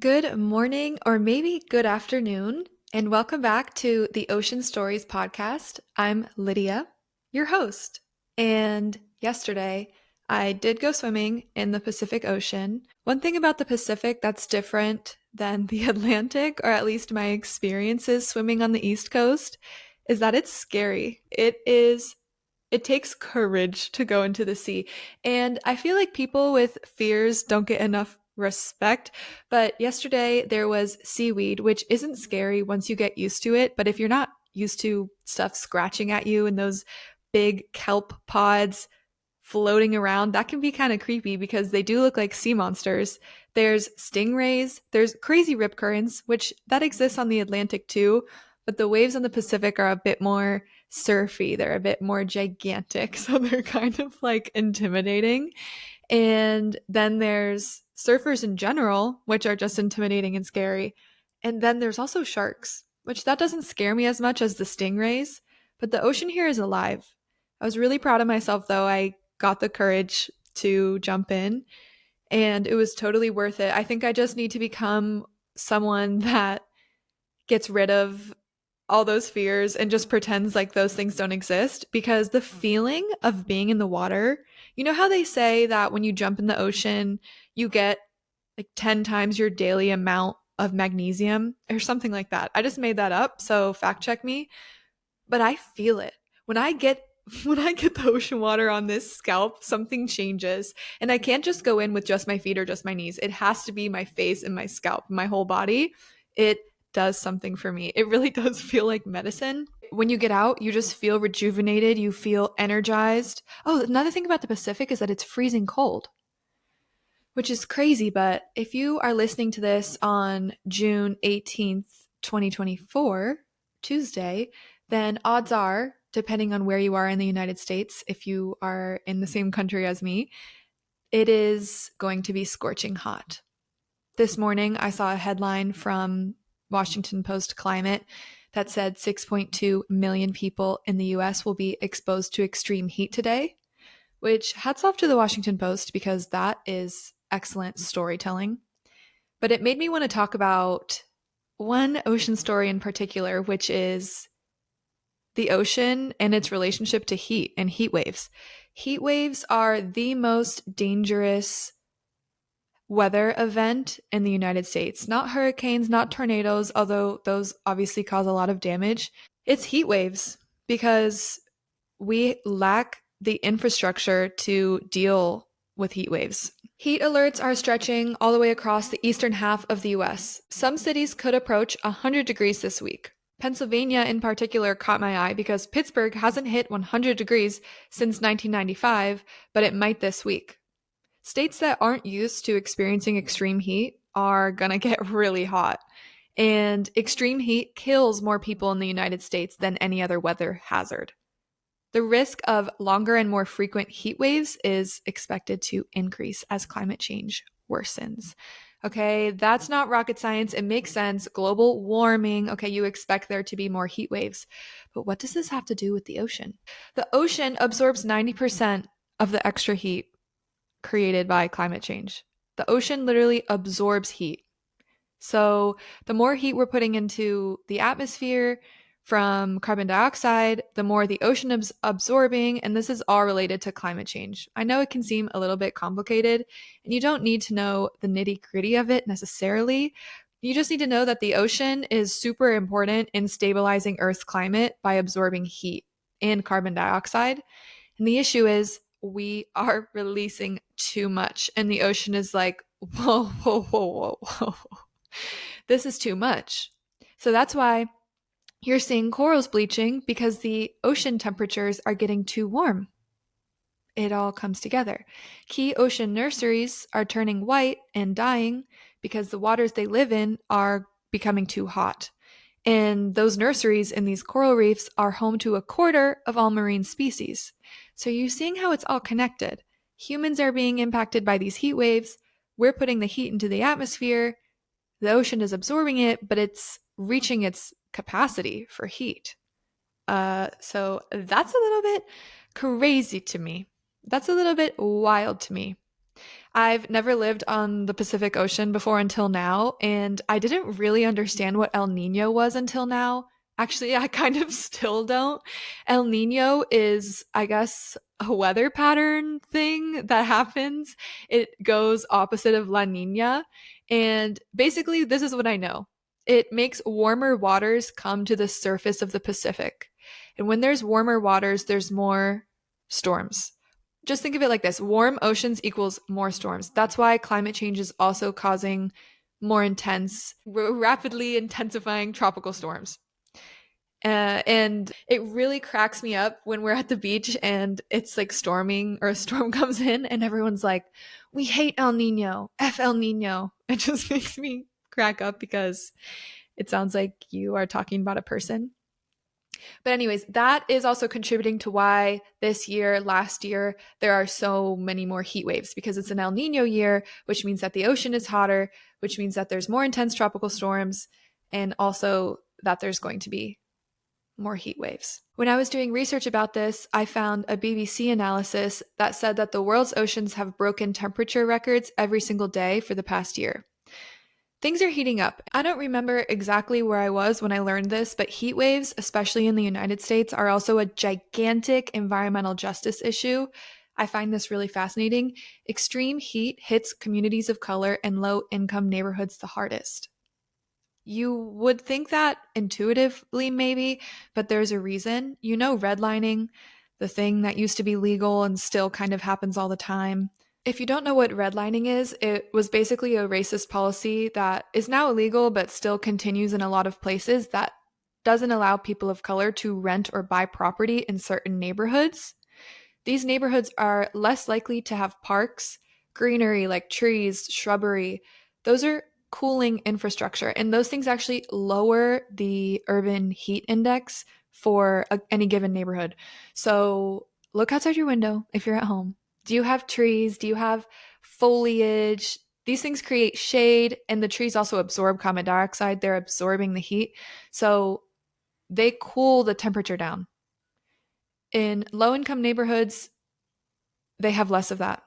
Good morning, or maybe good afternoon, and welcome back to the Ocean Stories podcast. I'm Lydia, your host. And yesterday, I did go swimming in the Pacific Ocean. One thing about the Pacific that's different than the Atlantic, or at least my experiences swimming on the East Coast, is that it's scary. It takes courage to go into the sea. And I feel like people with fears don't get enough respect. But yesterday there was seaweed, which isn't scary once you get used to it. But if you're not used to stuff scratching at you and those big kelp pods floating around, that can be kind of creepy because they do look like sea monsters. There's stingrays, there's crazy rip currents, which that exists on the Atlantic too, but the waves on the Pacific are a bit more surfy. They're a bit more gigantic, so they're kind of like intimidating. And then there's surfers in general, which are just intimidating and scary. And then there's also sharks, which that doesn't scare me as much as the stingrays, but the ocean here is alive. I was really proud of myself though. I got the courage to jump in and it was totally worth it. I think I just need to become someone that gets rid of all those fears and just pretends like those things don't exist because the feeling of being in the water, you know how they say that when you jump in the ocean, you get like 10 times your daily amount of magnesium or something like that. I just made that up, so fact check me, but I feel it. When I get when I get the ocean water on this scalp, something changes. And I can't just go in with just my feet or just my knees. It has to be my face and my scalp, my whole body. It does something for me. It really does feel like medicine. When you get out, you just feel rejuvenated, you feel energized. Oh, another thing about the Pacific is that it's freezing cold, which is crazy, but if you are listening to this on June 18th, 2024, Tuesday, then odds are, depending on where you are in the United States, if you are in the same country as me, it is going to be scorching hot. This morning, I saw a headline from Washington Post Climate that said 6.2 million people in the US will be exposed to extreme heat today, which hats off to the Washington Post because that is excellent storytelling. But it made me want to talk about one ocean story in particular, which is the ocean and its relationship to heat and heat waves. Heat waves are the most dangerous weather event in the United States. Not hurricanes, not tornadoes, although those obviously cause a lot of damage. It's heat waves because we lack the infrastructure to deal with heat waves. Heat alerts are stretching all the way across the eastern half of the US. Some cities could approach 100 degrees this week. Pennsylvania, in particular, caught my eye because Pittsburgh hasn't hit 100 degrees since 1995, but it might this week. States that aren't used to experiencing extreme heat are gonna get really hot. And extreme heat kills more people in the United States than any other weather hazard. The risk of longer and more frequent heat waves is expected to increase as climate change worsens. Okay, that's not rocket science. It makes sense. Global warming. Okay, you expect there to be more heat waves. But what does this have to do with the ocean? The ocean absorbs 90% of the extra heat created by climate change. The ocean literally absorbs heat. So the more heat we're putting into the atmosphere from carbon dioxide, the more the ocean is absorbing, and this is all related to climate change. I know it can seem a little bit complicated, and you don't need to know the nitty gritty of it necessarily. You just need to know that the ocean is super important in stabilizing Earth's climate by absorbing heat and carbon dioxide. And the issue is we are releasing too much, and the ocean is like, whoa, whoa, whoa, whoa, whoa. This is too much. So that's why you're seeing corals bleaching because the ocean temperatures are getting too warm. It all comes together. Key ocean nurseries are turning white and dying because the waters they live in are becoming too hot. And those nurseries in these coral reefs are home to a quarter of all marine species. So you're seeing how it's all connected. Humans are being impacted by these heat waves. We're putting the heat into the atmosphere. The ocean is absorbing it, but it's reaching its capacity for heat. So that's a little bit crazy to me. That's a little bit wild to me. I've never lived on the Pacific Ocean before until now, and I didn't really understand what El Nino was until now. Actually, I kind of still don't. El Nino is, I guess, a weather pattern thing that happens. It goes opposite of La Nina. And basically, this is what I know it makes warmer waters come to the surface of the Pacific. And when there's warmer waters, there's more storms. Just think of it like this: warm oceans equals more storms. That's why climate change is also causing more intense, rapidly intensifying tropical storms. And it really cracks me up when we're at the beach and it's like storming or a storm comes in and everyone's like, we hate El Nino, F El Nino. It just makes me crack up because it sounds like you are talking about a person. But anyways, that is also contributing to why this year, last year, there are so many more heat waves because it's an El Nino year, which means that the ocean is hotter, which means that there's more intense tropical storms, and also that there's going to be more heat waves. When I was doing research about this, I found a BBC analysis that said that the world's oceans have broken temperature records every single day for the past year. Things are heating up. I don't remember exactly where I was when I learned this, but heat waves, especially in the United States, are also a gigantic environmental justice issue. I find this really fascinating. Extreme heat hits communities of color and low-income neighborhoods the hardest. You would think that intuitively, maybe, but there's a reason. You know, redlining, the thing that used to be legal and still kind of happens all the time. If you don't know what redlining is, it was basically a racist policy that is now illegal but still continues in a lot of places that doesn't allow people of color to rent or buy property in certain neighborhoods. These neighborhoods are less likely to have parks, greenery like trees, shrubbery. Those are cooling infrastructure, and those things actually lower the urban heat index for any given neighborhood. So look outside your window if you're at home. Do you have trees? Do you have foliage? These things create shade, and the trees also absorb carbon dioxide. They're absorbing the heat. So they cool the temperature down. In low income neighborhoods, they have less of that.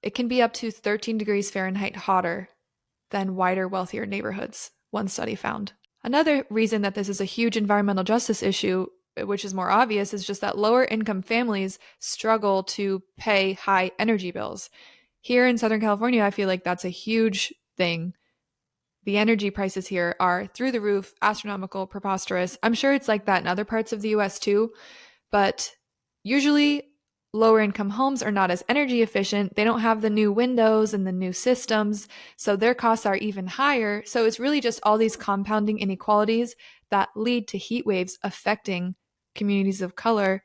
It can be up to 13 degrees Fahrenheit hotter than wider, wealthier neighborhoods, one study found. Another reason that this is a huge environmental justice issue, which is more obvious, is just that lower income families struggle to pay high energy bills. Here in Southern California, I feel like that's a huge thing. The energy prices here are through the roof, astronomical, preposterous. I'm sure it's like that in other parts of the US too, but usually lower income homes are not as energy efficient. They don't have the new windows and the new systems, so their costs are even higher. So it's really just all these compounding inequalities that lead to heat waves affecting communities of color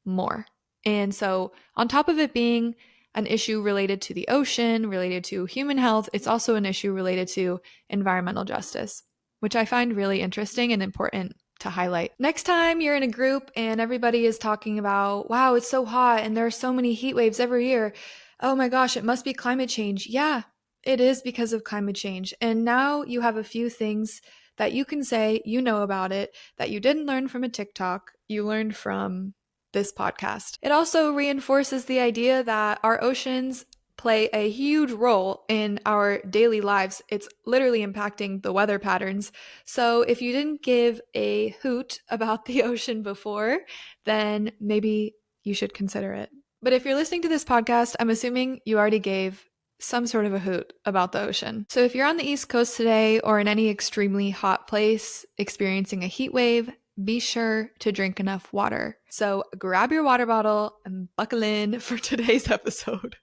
more. And so on top of it being an issue related to the ocean, related to human health, it's also an issue related to environmental justice, which I find really interesting and important to highlight. Next time you're in a group and everybody is talking about, wow, it's so hot and there are so many heat waves every year. Oh my gosh, it must be climate change. Yeah, it is because of climate change. And now you have a few things that you can say you know about it that you didn't learn from a TikTok, you learned from this podcast. It also reinforces the idea that our oceans play a huge role in our daily lives. It's literally impacting the weather patterns. So if you didn't give a hoot about the ocean before, then maybe you should consider it. But if you're listening to this podcast, I'm assuming you already gave some sort of a hoot about the ocean. So if you're on the East Coast today or in any extremely hot place experiencing a heat wave, be sure to drink enough water. So grab your water bottle and buckle in for today's episode.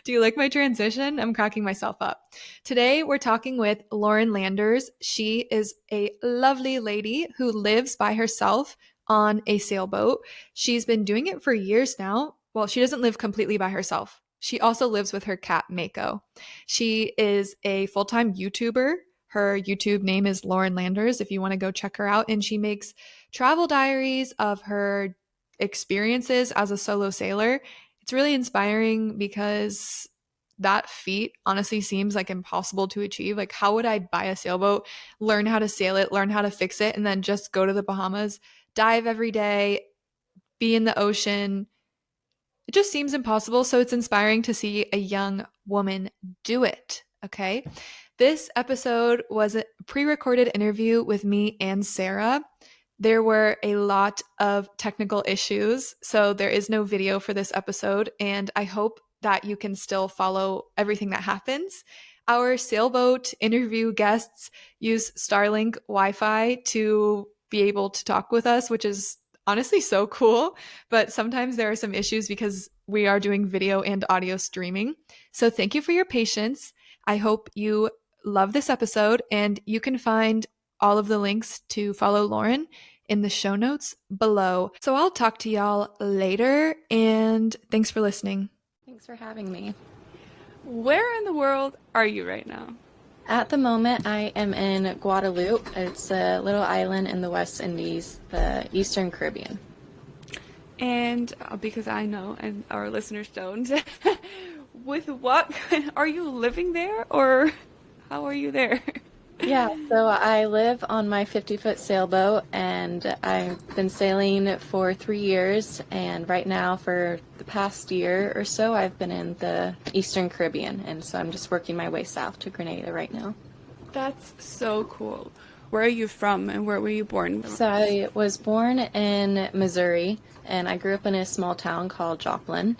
Do you like my transition? I'm cracking myself up. Today, we're talking with Lauren Landers. She is a lovely lady who lives by herself on a sailboat. She's been doing it for years now. Well, she doesn't live completely by herself. She also lives with her cat, Mako. She is a full-time YouTuber. Her YouTube name is Lauren Landers if you want to go check her out. And she makes travel diaries of her experiences as a solo sailor. It's really inspiring because that feat honestly seems like impossible to achieve. Like, how would I buy a sailboat, learn how to sail it, learn how to fix it, and then just go to the Bahamas, dive every day, be in the ocean, It just seems impossible, so it's inspiring to see a young woman do it. Okay. This episode was a pre recorded interview with me and Sarah. There were a lot of technical issues, so there is no video for this episode, and I hope that you can still follow everything that happens. Our Sailboat interview guests use Starlink Wi Fi to be able to talk with us, which is honestly so cool. But sometimes there are some issues because we are doing video and audio streaming. So thank you for your patience. I hope you love this episode, and you can find all of the links to follow Lauren in the show notes below. So I'll talk to y'all later, and thanks for listening. Thanks for having me. Where in the world are you right now? At the moment, I am in Guadeloupe. It's a little island in the West Indies, the Eastern Caribbean. And because I know and our listeners don't, with what, are you living there or how are you there? Yeah, so I live on my 50-foot sailboat, and I've been sailing for 3 years, and right now for the past year or so I've been in the Eastern Caribbean, and so I'm just working my way south to Grenada right now. That's so cool. Where are you from and where were you born? So I was born in Missouri, and I grew up in a small town called Joplin,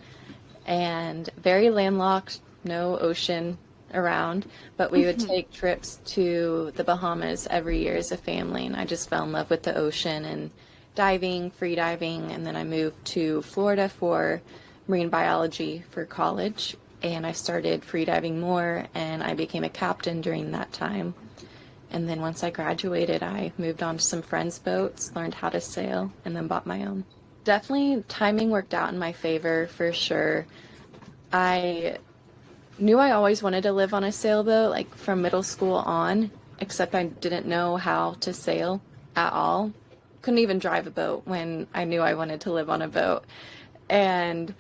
and very landlocked, no ocean around, but we would take trips to the Bahamas every year as a family, and I just fell in love with the ocean and diving, freediving, and then I moved to Florida for marine biology for college, and I started freediving more, and I became a captain during that time. And then once I graduated, I moved on to some friends' boats, learned how to sail, and then bought my own. Definitely timing worked out in my favor for sure. I knew I always wanted to live on a sailboat, like from middle school on, except I didn't know how to sail at all. Couldn't even drive a boat when I knew I wanted to live on a boat. And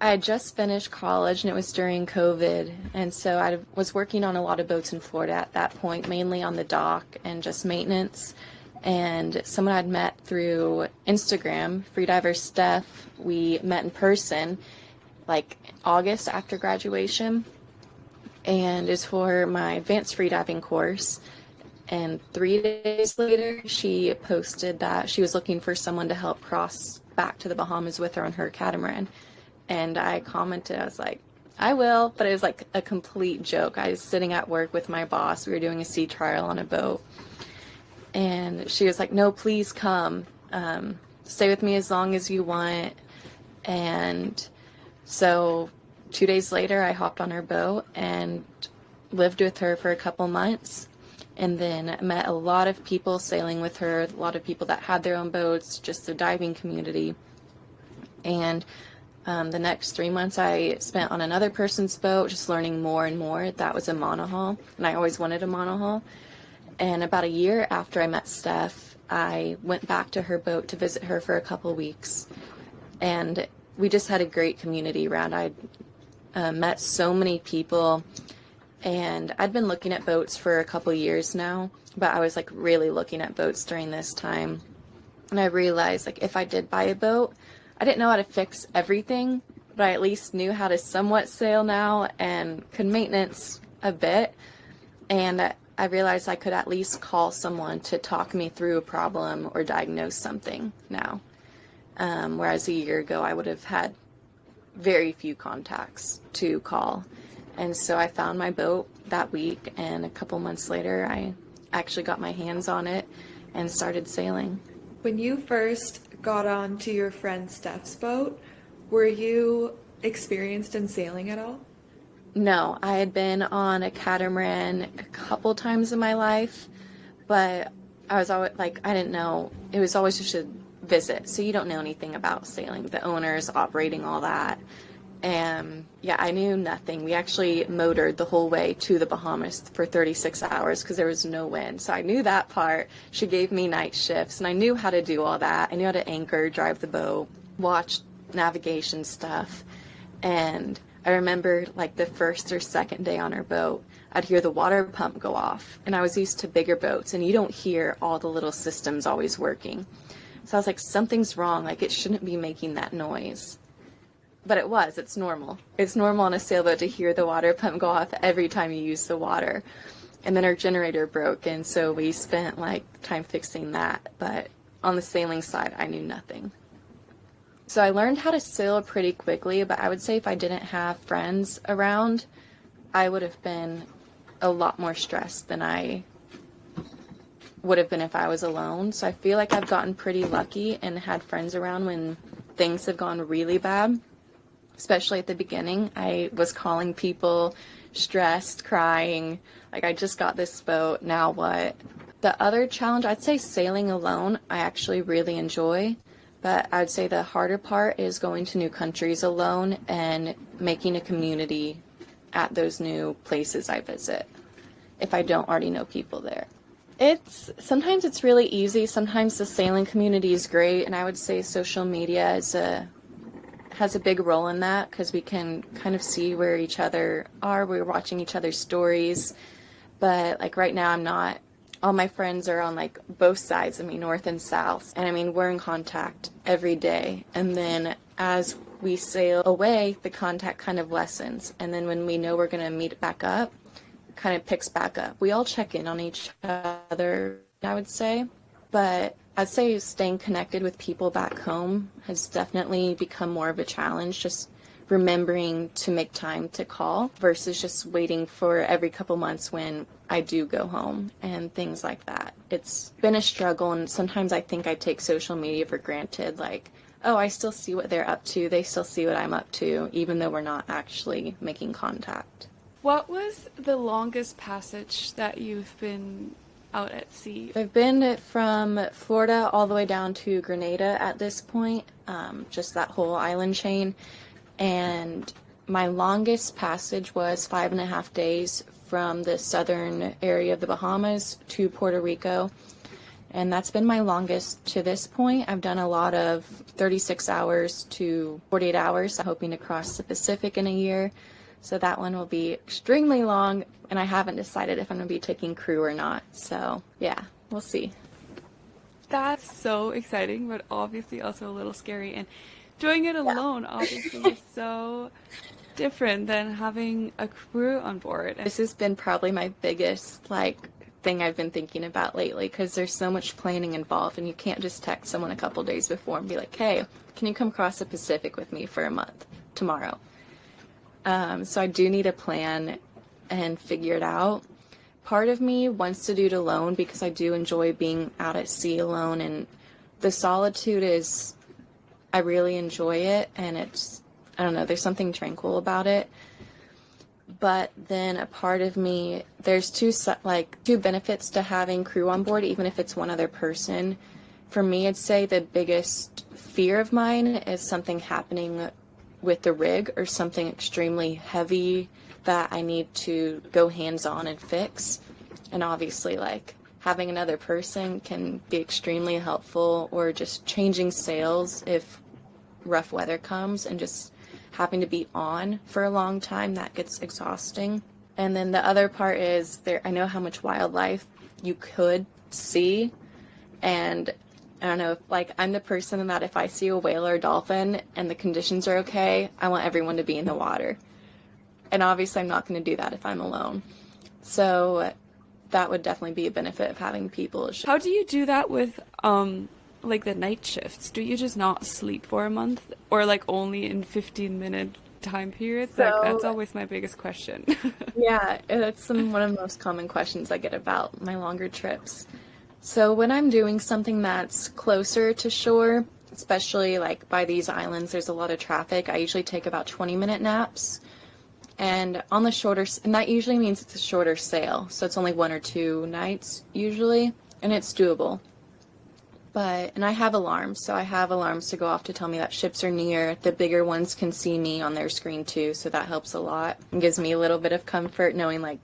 I had just finished college, and it was during COVID, and so I was working on a lot of boats in Florida at that point, mainly on the dock and just maintenance. And someone I'd met through Instagram, freediver Steph, we met in person like August after graduation, and it's for my advanced freediving course. And 3 days later, she posted that she was looking for someone to help cross back to the Bahamas with her on her catamaran. And I commented, I was like, I will, but it was like a complete joke. I was sitting at work with my boss. We were doing a sea trial on a boat. And she was like, no, please come. Stay with me as long as you want. And so 2 days later, I hopped on her boat and lived with her for a couple months. And then met a lot of people sailing with her, a lot of people that had their own boats, just the diving community. And the next 3 months I spent on another person's boat, just learning more and more. That was a monohull, and I always wanted a monohull. And about a year after I met Steph, I went back to her boat to visit her for a couple weeks. And we just had a great community around. I met so many people, and I'd been looking at boats for a couple years now, but I was like really looking at boats during this time. And I realized like if I did buy a boat, I didn't know how to fix everything, but I at least knew how to somewhat sail now and could maintenance a bit. And I realized I could at least call someone to talk me through a problem or diagnose something now. Whereas a year ago, I would have had very few contacts to call. And so I found my boat that week, and a couple months later, I actually got my hands on it and started sailing. When you first got on to your friend Steph's boat, were you experienced in sailing at all? No, I had been on a catamaran a couple times in my life, but I was always like, I didn't know. It was always just a visit, so you don't know anything about sailing, the owners operating all that. And yeah, I knew nothing. We actually motored the whole way to the Bahamas for 36 hours because there was no wind. So I knew that part. She gave me night shifts, and I knew how to do all that. I knew how to anchor, drive the boat, watch navigation stuff. And I remember like the first or second day on our boat, I'd hear the water pump go off. And I was used to bigger boats, and you don't hear all the little systems always working. So I was like, something's wrong. Like, it shouldn't be making that noise. But it's normal. It's normal on a sailboat to hear the water pump go off every time you use the water. And then our generator broke, and so we spent like time fixing that. But on the sailing side, I knew nothing. So I learned how to sail pretty quickly, but I would say if I didn't have friends around, I would have been a lot more stressed than I would have been if I was alone. So I feel like I've gotten pretty lucky and had friends around when things have gone really bad. Especially at the beginning, I was calling people stressed, crying, like I just got this boat, now what? The other challenge, I'd say sailing alone, I actually really enjoy, but I'd say the harder part is going to new countries alone and making a community at those new places I visit, if I don't already know people there. Sometimes it's really easy, sometimes the sailing community is great, and I would say social media has a big role in that because we can kind of see where each other are. We're watching each other's stories. But like right now, I'm not, all my friends are on like both sides of me, north and south. And I mean, we're in contact every day. And then as we sail away, the contact kind of lessens. And then when we know we're going to meet back up, it kind of picks back up. We all check in on each other, I would say. But I'd say staying connected with people back home has definitely become more of a challenge, just remembering to make time to call versus just waiting for every couple months when I do go home and things like that. It's been a struggle, and sometimes I think I take social media for granted, like, oh, I still see what they're up to, they still see what I'm up to, even though we're not actually making contact. What was the longest passage that you've been out at sea? I've been from Florida all the way down to Grenada at this point, just that whole island chain. And my longest passage was 5.5 days from the southern area of the Bahamas to Puerto Rico. And that's been my longest to this point. I've done a lot of 36 hours to 48 hours, hoping to cross the Pacific in a year. So that one will be extremely long, and I haven't decided if I'm going to be taking crew or not. So yeah, we'll see. That's so exciting, but obviously also a little scary. And doing it alone obviously is so different than having a crew on board. This has been probably my biggest thing I've been thinking about lately, because there's so much planning involved, and you can't just text someone a couple days before and be like, hey, can you come across the Pacific with me for a month tomorrow? So I do need a plan and figure it out. Part of me wants to do it alone because I do enjoy being out at sea alone, and the solitude I really enjoy it, and I don't know, there's something tranquil about it. But then a part of me, there's two benefits to having crew on board, even if it's one other person. For me, I'd say the biggest fear of mine is something happening with the rig or something extremely heavy that I need to go hands-on and fix. And obviously, having another person can be extremely helpful, or just changing sails if rough weather comes, and just having to be on for a long time, that gets exhausting. And then the other part is I know how much wildlife you could see, and I don't know, I'm the person that if I see a whale or a dolphin and the conditions are okay, I want everyone to be in the water. And obviously I'm not going to do that if I'm alone. So that would definitely be a benefit of having people. How do you do that with the night shifts? Do you just not sleep for a month, or only in 15-minute time periods? That's always my biggest question. Yeah, that's one of the most common questions I get about my longer trips. So when I'm doing something that's closer to shore, especially by these islands, there's a lot of traffic, I usually take about 20-minute naps. And on the shorter, and that usually means it's a shorter sail, so it's only 1 or 2 nights usually, and it's doable. And I have alarms, so I have alarms to go off to tell me that ships are near. The bigger ones can see me on their screen too, so that helps a lot. It gives me a little bit of comfort knowing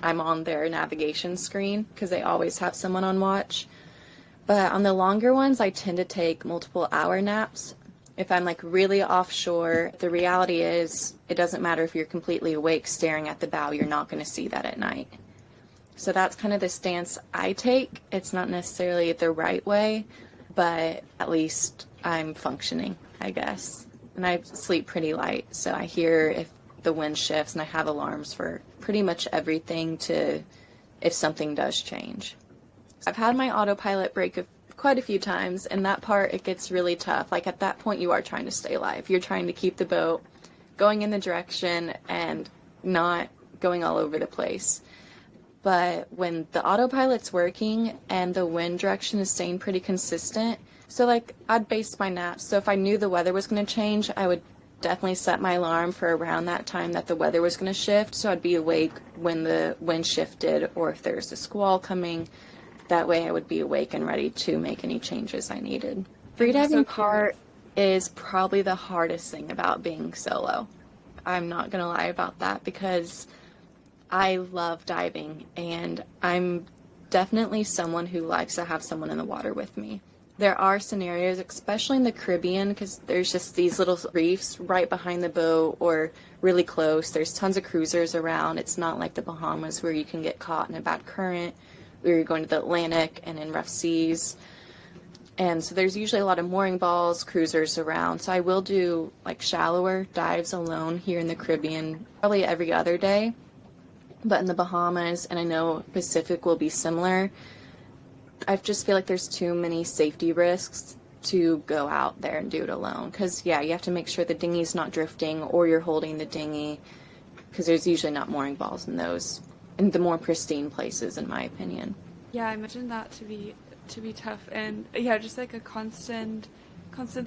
I'm on their navigation screen, because they always have someone on watch. But on the longer ones, I tend to take multiple hour naps. If I'm really offshore, the reality is it doesn't matter if you're completely awake staring at the bow, you're not going to see that at night. So that's kind of the stance I take. It's not necessarily the right way, but at least I'm functioning, I guess. and I sleep pretty light, so I hear if the wind shifts, and I have alarms for pretty much everything to if something does change. I've had my autopilot break quite a few times, and that part, it gets really tough. Like, at that point, you are trying to stay alive. You're trying to keep the boat going in the direction and not going all over the place. But when the autopilot's working and the wind direction is staying pretty consistent, so like I'd base my naps. So if I knew the weather was going to change, I would definitely set my alarm for around that time that the weather was going to shift. So I'd be awake when the wind shifted, or if there's a squall coming. That way I would be awake and ready to make any changes I needed. Freediving part is probably the hardest thing about being solo. I'm not going to lie about that, because I love diving, and I'm definitely someone who likes to have someone in the water with me. There are scenarios, especially in the Caribbean, because there's just these little reefs right behind the boat or really close. There's tons of cruisers around. It's not like the Bahamas where you can get caught in a bad current, where you're going to the Atlantic and in rough seas. And so there's usually a lot of mooring balls, cruisers around. So I will do like shallower dives alone here in the Caribbean, probably every other day. But in the Bahamas, and I know Pacific will be similar, I just feel like there's too many safety risks to go out there and do it alone. Because, yeah, you have to make sure the dinghy's not drifting, or you're holding the dinghy, because there's usually not mooring balls in those, in the more pristine places, in my opinion. Yeah, I imagine that to be tough, and yeah, just like a constant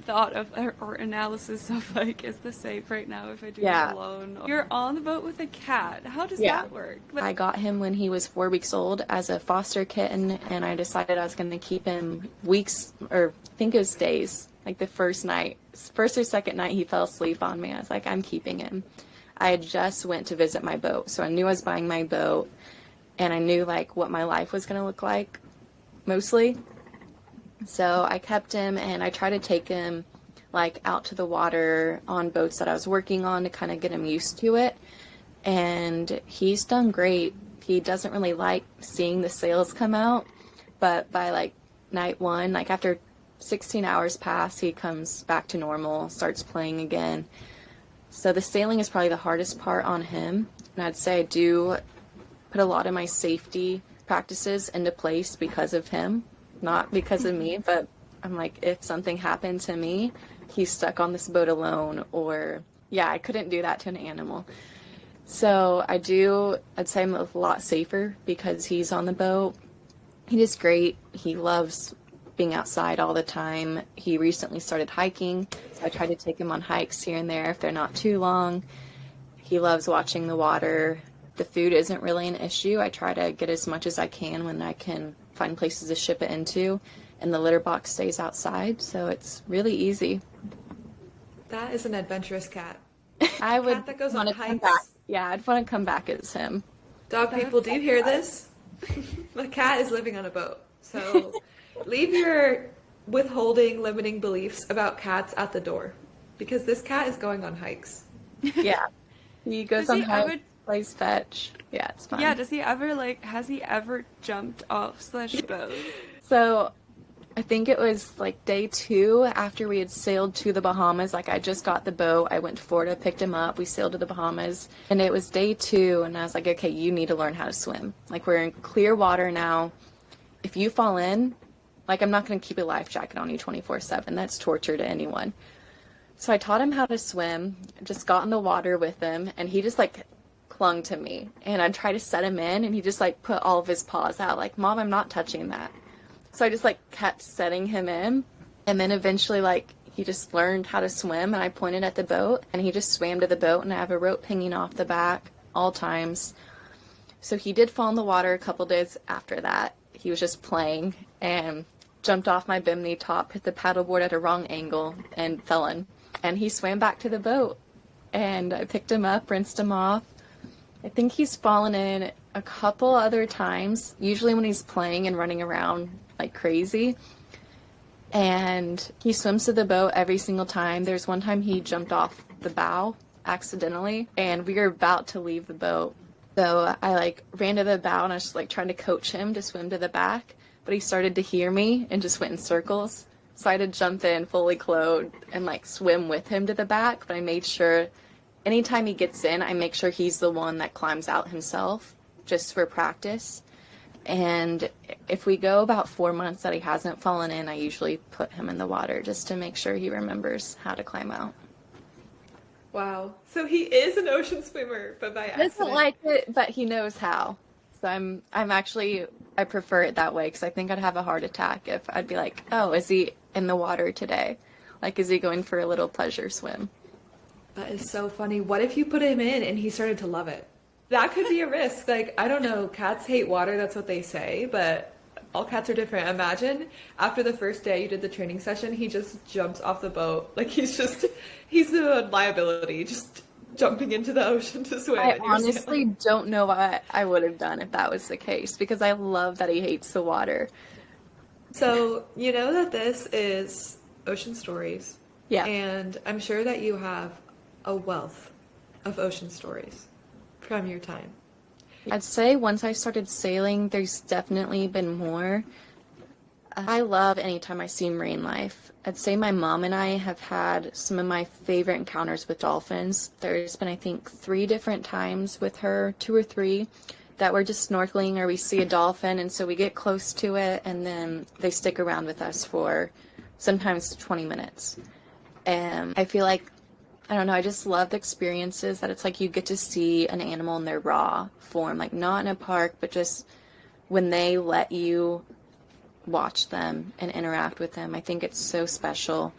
thought of or analysis of like, is this safe right now if I do it alone? You're on the boat with a cat. How does that work? I got him when he was 4 weeks old as a foster kitten, and I decided I was going to keep him weeks, or I think it was days. Like the first or second night he fell asleep on me, I was like, I'm keeping him. I had just went to visit my boat, so I knew I was buying my boat, and I knew like what my life was going to look like mostly. So I kept him, and I tried to take him like out to the water on boats that I was working on to kind of get him used to it. And he's done great. He doesn't really like seeing the sails come out, but by like night one, like after 16 hours pass, he comes back to normal, starts playing again. So the sailing is probably the hardest part on him. And I'd say I do put a lot of my safety practices into place because of him. Not because of me, but I'm like, if something happened to me, he's stuck on this boat alone, or I couldn't do that to an animal. So I'd say I'm a lot safer because he's on the boat. He is great. He loves being outside all the time. He recently started hiking, so I try to take him on hikes here and there if they're not too long. He loves watching the water. The food isn't really an issue. I try to get as much as I can when I can find places to ship it into, and the litter box stays outside, so it's really easy. That is an adventurous cat. I would cat that goes on hikes. Come back. Yeah, I'd want to come back as him. Dog people, do you hear this? My cat is living on a boat, so leave your withholding, limiting beliefs about cats at the door, because this cat is going on hikes. Yeah, he goes on hikes. Plays fetch. Yeah, it's fun. Yeah, has he ever jumped off /boat? So I think it was like day 2 after we had sailed to the Bahamas. Like, I just got the boat. I went to Florida, picked him up. We sailed to the Bahamas, and it was day 2. And I was like, okay, you need to learn how to swim. Like, we're in clear water now. If you fall in, like, I'm not going to keep a life jacket on you 24/7. That's torture to anyone. So I taught him how to swim, just got in the water with him, and he just like clung to me, and I'd try to set him in, and he just like put all of his paws out like, Mom, I'm not touching that. So I just like kept setting him in, and then eventually like he just learned how to swim, and I pointed at the boat, and he just swam to the boat, and I have a rope hanging off the back all times. So he did fall in the water a couple days after that. He was just playing and jumped off my bimini top, hit the paddleboard at a wrong angle, and fell in. And he swam back to the boat, and I picked him up, rinsed him off. I think he's fallen in a couple other times, usually when he's playing and running around like crazy. And he swims to the boat every single time. There's one time he jumped off the bow accidentally, and we were about to leave the boat. So I like ran to the bow, and I was just like trying to coach him to swim to the back, but he started to hear me and just went in circles. So I had to jump in fully clothed and like swim with him to the back. But I made sure anytime he gets in, I make sure he's the one that climbs out himself just for practice. And if we go about 4 months that he hasn't fallen in, I usually put him in the water just to make sure he remembers how to climb out. Wow. So he is an ocean swimmer, but by accident. He doesn't like it, but he knows how. So I prefer it that way because I think I'd have a heart attack if I'd be like, oh, is he in the water today? Like, is he going for a little pleasure swim? That is so funny. What if you put him in and he started to love it? That could be a risk. Like, I don't know, cats hate water, that's what they say, but all cats are different. Imagine after the first day you did the training session, he just jumps off the boat. Like, he's a liability, just jumping into the ocean to swim. I honestly don't know what I would have done if that was the case, because I love that he hates the water. So, you know that this is Ocean Stories. Yeah. And I'm sure that you have a wealth of ocean stories from your time. I'd say once I started sailing, there's definitely been more. I love anytime I see marine life. I'd say my mom and I have had some of my favorite encounters with dolphins. There's been, I think, 3 different times with her, 2 or 3, that we're just snorkeling or we see a dolphin, and so we get close to it, and then they stick around with us for sometimes 20 minutes. And I feel like, I don't know, I just love the experiences that it's like you get to see an animal in their raw form, like not in a park, but just when they let you watch them and interact with them. I think it's so special.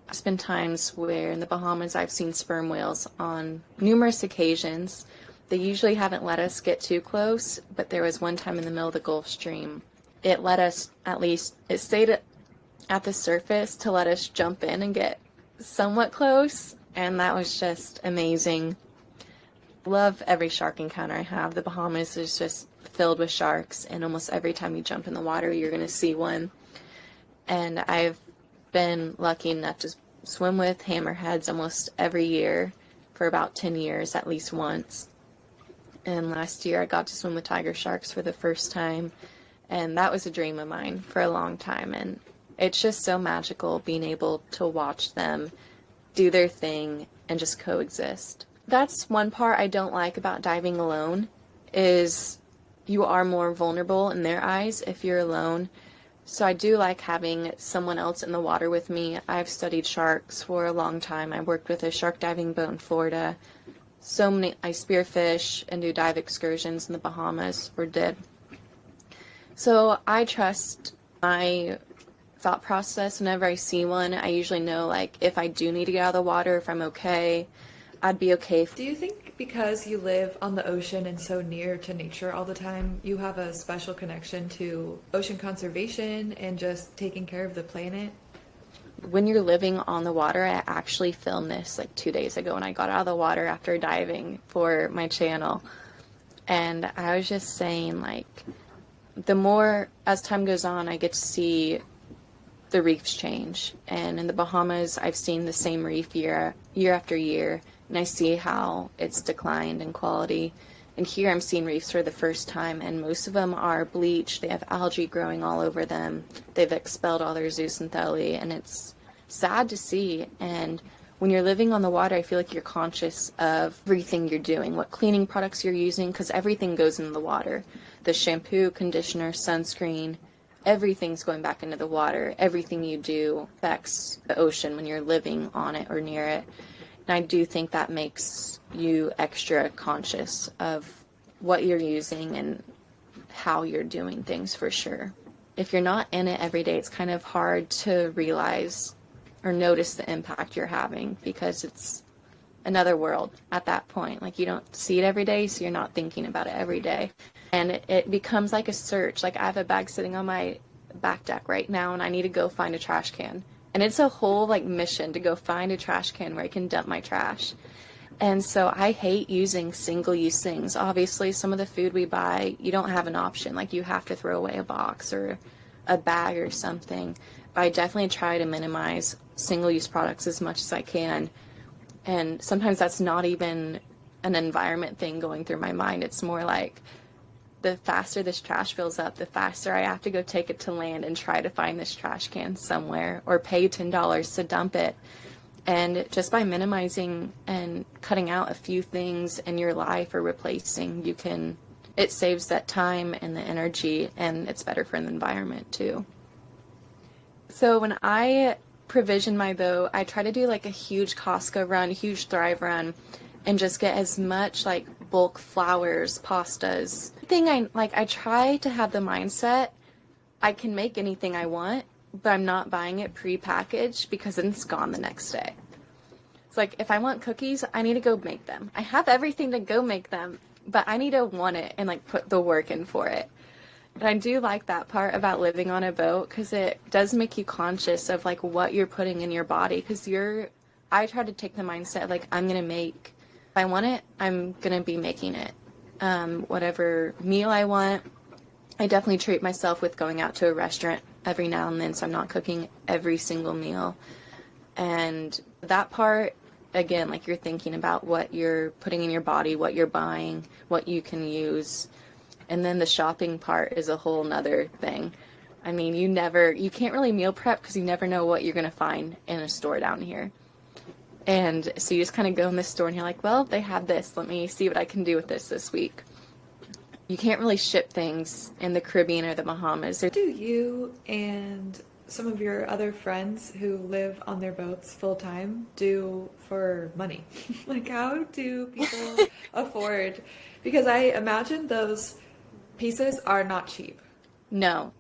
There's been times where in the Bahamas I've seen sperm whales on numerous occasions. They usually haven't let us get too close, but there was one time in the middle of the Gulf Stream. It let us, at least, it stayed at the surface to let us jump in and get somewhat close, and that was just amazing. Love every shark encounter I have. The Bahamas is just filled with sharks, and almost every time you jump in the water, you're going to see one. And I've been lucky enough to swim with hammerheads almost every year for about 10 years, at least once. And last year I got to swim with tiger sharks for the first time, and that was a dream of mine for a long time. And it's just so magical being able to watch them do their thing and just coexist. That's one part I don't like about diving alone, is you are more vulnerable in their eyes if you're alone. So I do like having someone else in the water with me. I've studied sharks for a long time. I worked with a shark diving boat in Florida. I spearfish and do dive excursions in the Bahamas, or did. So I trust my thought process whenever I see one. I usually know, like, if I do need to get out of the water, if I'm okay, I'd be okay. Do you think because you live on the ocean and so near to nature all the time, you have a special connection to ocean conservation and just taking care of the planet? When you're living on the water, I actually filmed this like 2 days ago when I got out of the water after diving for my channel. And I was just saying, like, the more as time goes on, I get to see the reefs change. And in the Bahamas, I've seen the same reef year after year, and I see how it's declined in quality. And here I'm seeing reefs for the first time, and most of them are bleached. They have algae growing all over them. They've expelled all their zooxanthellae, and it's sad to see. And when you're living on the water, I feel like you're conscious of everything you're doing, what cleaning products you're using, because everything goes into the water. The shampoo, conditioner, sunscreen, everything's going back into the water. Everything you do affects the ocean when you're living on it or near it. And I do think that makes you extra conscious of what you're using and how you're doing things, for sure. If you're not in it every day, it's kind of hard to realize or notice the impact you're having, because it's another world at that point. Like, you don't see it every day, so you're not thinking about it every day. And it becomes like a search. Like, I have a bag sitting on my back deck right now, and I need to go find a trash can. And it's a whole, like, mission to go find a trash can where I can dump my trash. And so I hate using single-use things. Obviously, some of the food we buy, you don't have an option. Like, you have to throw away a box or a bag or something. But I definitely try to minimize single-use products as much as I can. And sometimes that's not even an environment thing going through my mind. It's more like the faster this trash fills up, the faster I have to go take it to land and try to find this trash can somewhere or pay $10 to dump it. And just by minimizing and cutting out a few things in your life or replacing, it saves that time and the energy, and it's better for the environment too. So when I provision my boat, I try to do like a huge Costco run, huge Thrive run, and just get as much like bulk flours, pastas. I try to have the mindset I can make anything I want, but I'm not buying it pre-packaged because then it's gone the next day. It's like, if I want cookies, I need to go make them. I have everything to go make them, but I need to want it and like put the work in for it. And I do like that part about living on a boat because it does make you conscious of like what you're putting in your body. Because I try to take the mindset of like, if I want it, I'm going to be making it. Whatever meal I want. I definitely treat myself with going out to a restaurant every now and then, so I'm not cooking every single meal. And that part, again, like you're thinking about what you're putting in your body, what you're buying, what you can use. And then the shopping part is a whole nother thing. I mean, you can't really meal prep because you never know what you're going to find in a store down here. And so you just kind of go in the store and you're like, well, they have this. Let me see what I can do with this week. You can't really ship things in the Caribbean or the Bahamas. Do you and some of your other friends who live on their boats full time do for money? Like, how do people afford? Because I imagine those pieces are not cheap. No.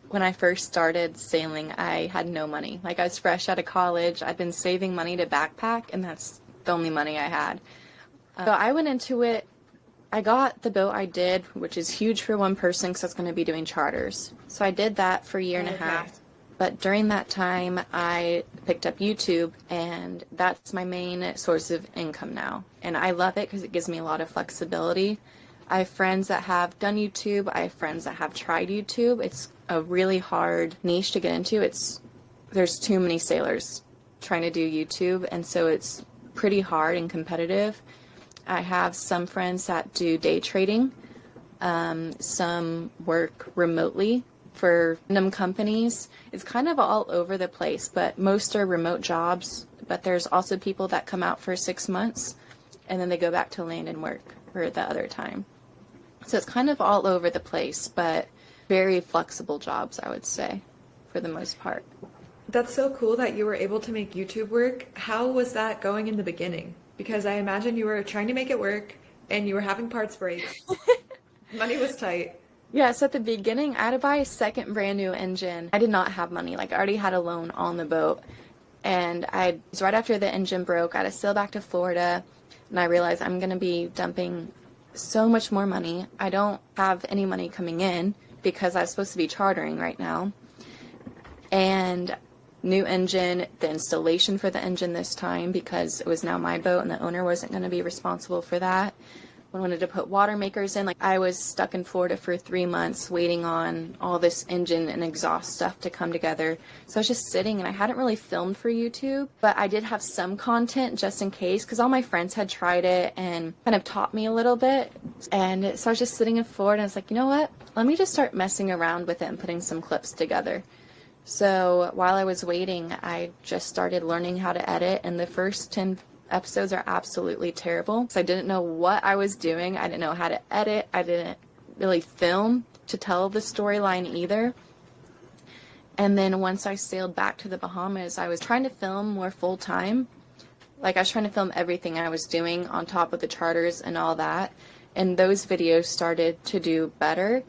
When I first started sailing, I had no money. Like, I was fresh out of college. I'd been saving money to backpack, and that's the only money I had. So I went into it. I got the boat I did, which is huge for one person because I was going to be doing charters. So I did that for a year and a half. But during that time, I picked up YouTube, and that's my main source of income now. And I love it because it gives me a lot of flexibility. I have friends that have done YouTube. I have friends that have tried YouTube. It's a really hard niche to get into. There's too many sailors trying to do YouTube, and so it's pretty hard and competitive. I have some friends that do day trading. Some work remotely for random companies. It's kind of all over the place, but most are remote jobs. But there's also people that come out for 6 months and then they go back to land and work for the other time. So it's kind of all over the place, but very flexible jobs, I would say, for the most part. That's so cool that you were able to make YouTube work. How was that going in the beginning? Because I imagine you were trying to make it work and you were having parts break. Money was tight. Yeah, so at the beginning, I had to buy a second brand new engine. I did not have money. Like, I already had a loan on the boat. And right after the engine broke, I had to sail back to Florida. And I realized I'm going to be dumping so much more money. I don't have any money coming in because I was supposed to be chartering right now. And new engine, the installation for the engine this time because it was now my boat and the owner wasn't going to be responsible for that. I wanted to put water makers in. Like, I was stuck in Florida for 3 months waiting on all this engine and exhaust stuff to come together. So I was just sitting, and I hadn't really filmed for YouTube, but I did have some content just in case because all my friends had tried it and kind of taught me a little bit. And so I was just sitting in Florida and I was like, you know what? Let me just start messing around with it and putting some clips together. So while I was waiting, I just started learning how to edit, and the first 10 episodes are absolutely terrible. So I didn't know what I was doing. I didn't know how to edit. I didn't really film to tell the storyline either. And then once I sailed back to the Bahamas, I was trying to film more full time. Like, I was trying to film everything I was doing on top of the charters and all that. And those videos started to do better.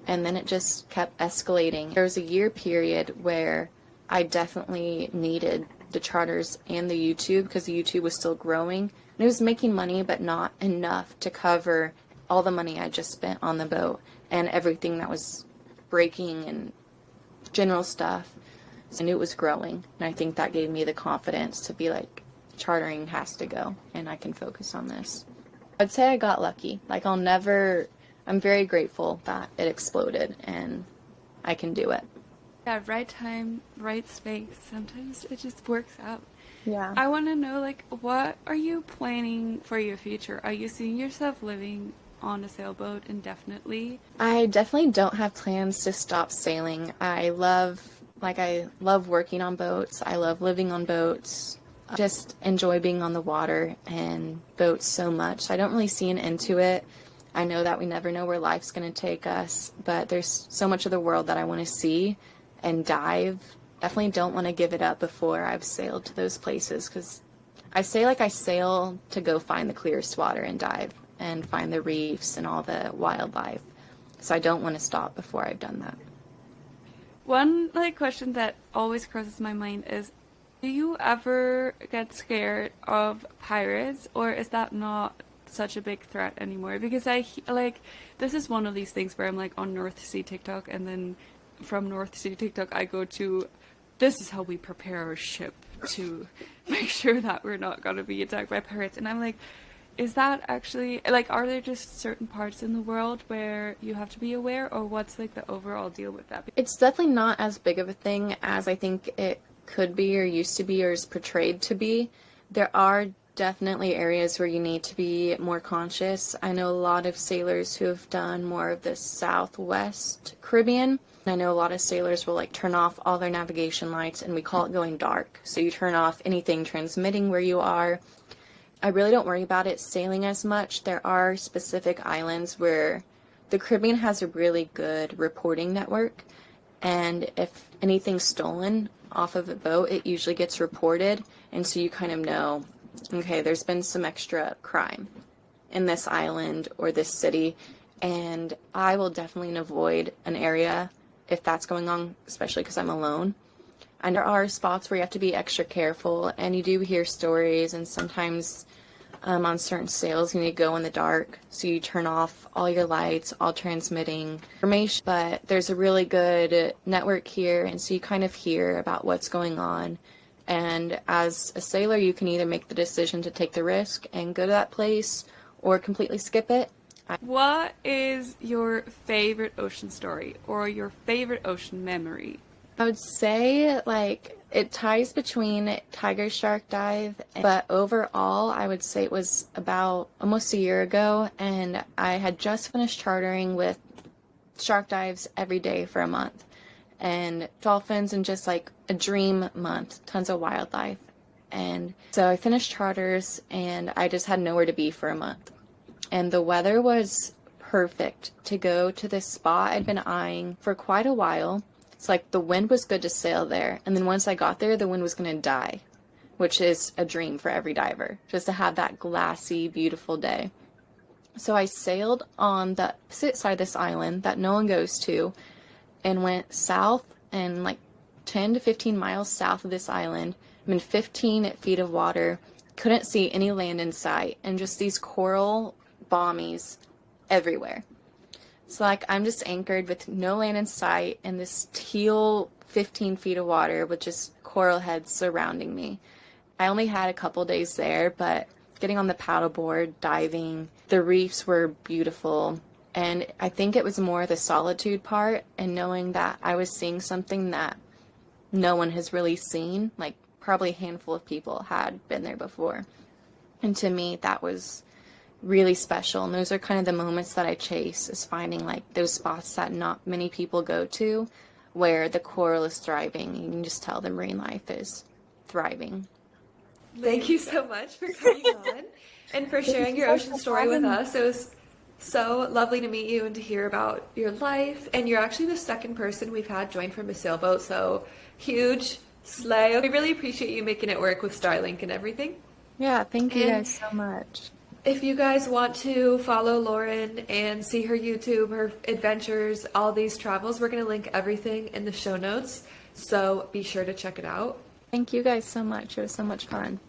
And then it just kept escalating. There was a year period where I definitely needed the charters and the YouTube because the YouTube was still growing. And it was making money, but not enough to cover all the money I just spent on the boat and everything that was breaking and general stuff. So I knew it was growing. And I think that gave me the confidence to be like, chartering has to go and I can focus on this. I'd say I got lucky. Like, I'm very grateful that it exploded and I can do it. Yeah, right time, right space. Sometimes it just works out. Yeah. I want to know, like, what are you planning for your future? Are you seeing yourself living on a sailboat indefinitely? I definitely don't have plans to stop sailing. I love working on boats. I love living on boats. I just enjoy being on the water and boats so much. I don't really see an end to it. I know that we never know where life's going to take us, but there's so much of the world that I want to see and dive. Definitely don't want to give it up before I've sailed to those places, because I sail to go find the clearest water and dive and find the reefs and all the wildlife. So I don't want to stop before I've done that. One question that always crosses my mind is, do you ever get scared of pirates, or is that not such a big threat anymore? Because this is one of these things where I'm on North Sea TikTok, and then from North Sea TikTok I go to, this is how we prepare our ship to make sure that we're not going to be attacked by pirates. And I'm like, is that actually, are there just certain parts in the world where you have to be aware, or what's the overall deal with that? It's definitely not as big of a thing as I think it could be, or used to be, or is portrayed to be. There are definitely areas where you need to be more conscious. I know a lot of sailors who have done more of the Southwest Caribbean. I know a lot of sailors will turn off all their navigation lights, and we call it going dark. So you turn off anything transmitting where you are. I really don't worry about it sailing as much. There are specific islands where the Caribbean has a really good reporting network, and if anything's stolen off of a boat, it usually gets reported, and so you kind of know, okay, there's been some extra crime in this island or this city, and I will definitely avoid an area if that's going on, especially because I'm alone. And there are spots where you have to be extra careful, and you do hear stories, and sometimes on certain sails you need to go in the dark, so you turn off all your lights, all transmitting information. But there's a really good network here, and so you kind of hear about what's going on. And as a sailor, you can either make the decision to take the risk and go to that place, or completely skip it. What is your favorite ocean story, or your favorite ocean memory? I would say it ties between tiger shark dive, but overall I would say it was about almost a year ago, and I had just finished chartering with shark dives every day for a month, and dolphins, and just a dream month, tons of wildlife. And so I finished charters, and I just had nowhere to be for a month, and the weather was perfect to go to this spot I'd been eyeing for quite a while. It's the wind was good to sail there, and then once I got there, the wind was going to die, which is a dream for every diver, just to have that glassy, beautiful day. So I sailed on the opposite side of this island that no one goes to, and went south, and 10 to 15 miles south of this island. I'm in 15 feet of water, couldn't see any land in sight, and just these coral bommies everywhere. So I'm just anchored with no land in sight in this teal 15 feet of water with just coral heads surrounding me. I only had a couple days there, but getting on the paddleboard, diving, the reefs were beautiful. And I think it was more the solitude part, and knowing that I was seeing something that no one has really seen. Probably a handful of people had been there before. And to me, that was really special, and those are kind of the moments that I chase, is finding those spots that not many people go to, where the coral is thriving. You can just tell the marine life is thriving. Thank you so much for coming on and for sharing your ocean story with us. It was so lovely to meet you and to hear about your life, and you're actually the second person we've had join from a sailboat, so huge slay. We really appreciate you making it work with Starlink and everything. Yeah, thank you guys so much. If you guys want to follow Lauren and see her YouTube, her adventures, all these travels, we're going to link everything in the show notes. So be sure to check it out. Thank you guys so much. It was so much fun.